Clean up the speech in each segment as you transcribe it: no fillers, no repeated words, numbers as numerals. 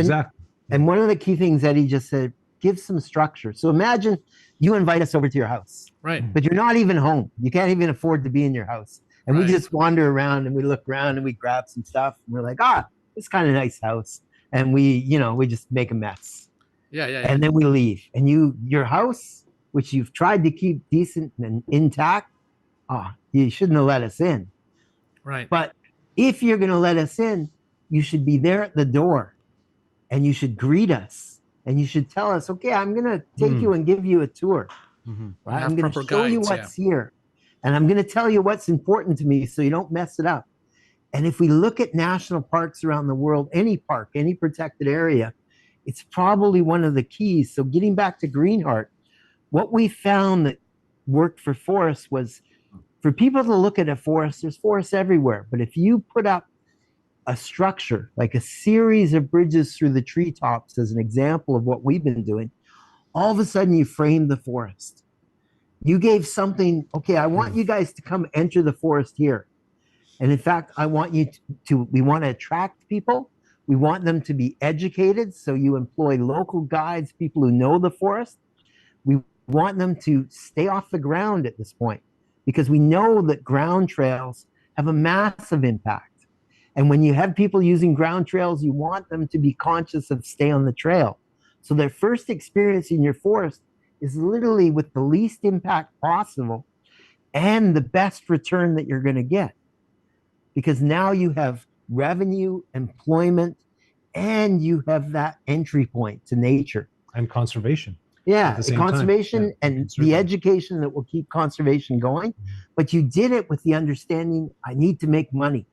exactly. And one of the key things that he just said, give some structure. So imagine you invite us over to your house, Right. but you're not even home. You can't even afford to be in your house. And we just wander around and we look around and we grab some stuff. And we're like, it's kind of nice house. And we just make a mess. Yeah. And then we leave. And your house, which you've tried to keep decent and intact, you shouldn't have let us in. Right. But if you're going to let us in, you should be there at the door and you should greet us and you should tell us, okay, I'm going to take you and give you a tour. Right? I'm going to show you what's here. And I'm going to tell you what's important to me so you don't mess it up. And if we look at national parks around the world, any park, any protected area, it's probably one of the keys. So getting back to Greenheart, what we found that worked for forests was for people to look at a forest, there's forests everywhere. But if you put up a structure, like a series of bridges through the treetops as an example of what we've been doing, all of a sudden you frame the forest. You gave something, okay, I want you guys to come enter the forest here. And in fact, I want you we want to attract people. We want them to be educated. So you employ local guides, people who know the forest. We want them to stay off the ground at this point because we know that ground trails have a massive impact. And when you have people using ground trails, you want them to be conscious of stay on the trail. So their first experience in your forest is literally with the least impact possible and the best return that you're going to get. Because now you have revenue, employment, and you have that entry point to nature. And conservation. Yeah, conservation and the education that will keep conservation going. But you did it with the understanding, I need to make money.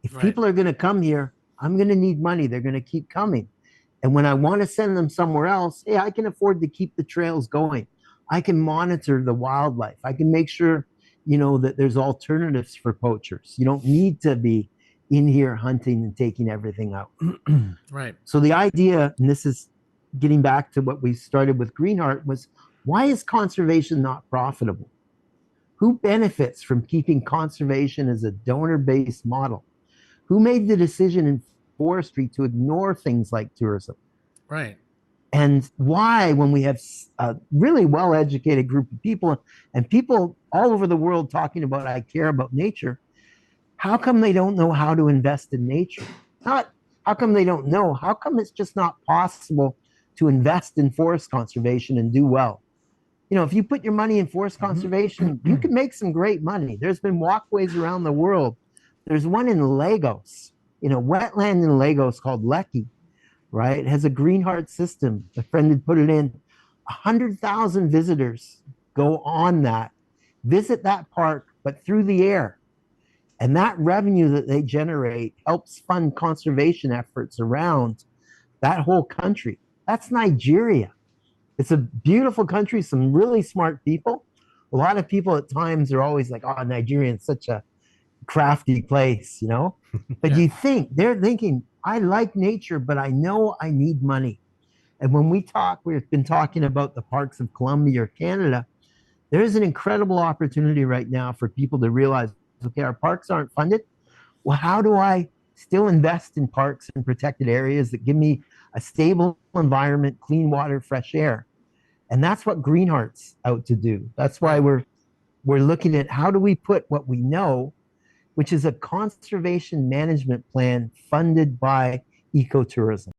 If people are going to come here, I'm going to need money. They're going to keep coming. And when I want to send them somewhere else, I can afford to keep the trails going. I can monitor the wildlife. I can make sure, that there's alternatives for poachers. You don't need to be in here hunting and taking everything out. Right. So the idea, and this is getting back to what we started with Greenheart, was why is conservation not profitable? Who benefits from keeping conservation as a donor-based model? Who made the decision in forestry to ignore things like tourism? Right. And why, when we have a really well-educated group of people and people all over the world talking about, I care about nature, how come they don't know how to invest in nature? Not how come they don't know, how come it's just not possible to invest in forest conservation and do well? If you put your money in forest conservation, you can make some great money. There's been walkways around the world. There's one in Lagos, wetland in Lagos called Lekki, right? It has a Greenheart system. A friend had put it in. 100,000 visitors go on that, visit that park, but through the air. And that revenue that they generate helps fund conservation efforts around that whole country. That's Nigeria. It's a beautiful country, some really smart people. A lot of people at times are always like, Nigeria is such a crafty place, But they're thinking, I like nature, but I know I need money. And when we've been talking about the parks of Colombia or Canada, there's an incredible opportunity right now for people to realize, okay, our parks aren't funded. Well, how do I still invest in parks and protected areas that give me a stable environment, clean water, fresh air? And that's what Greenheart's out to do. That's why we're looking at how do we put what we know, which is a conservation management plan funded by ecotourism.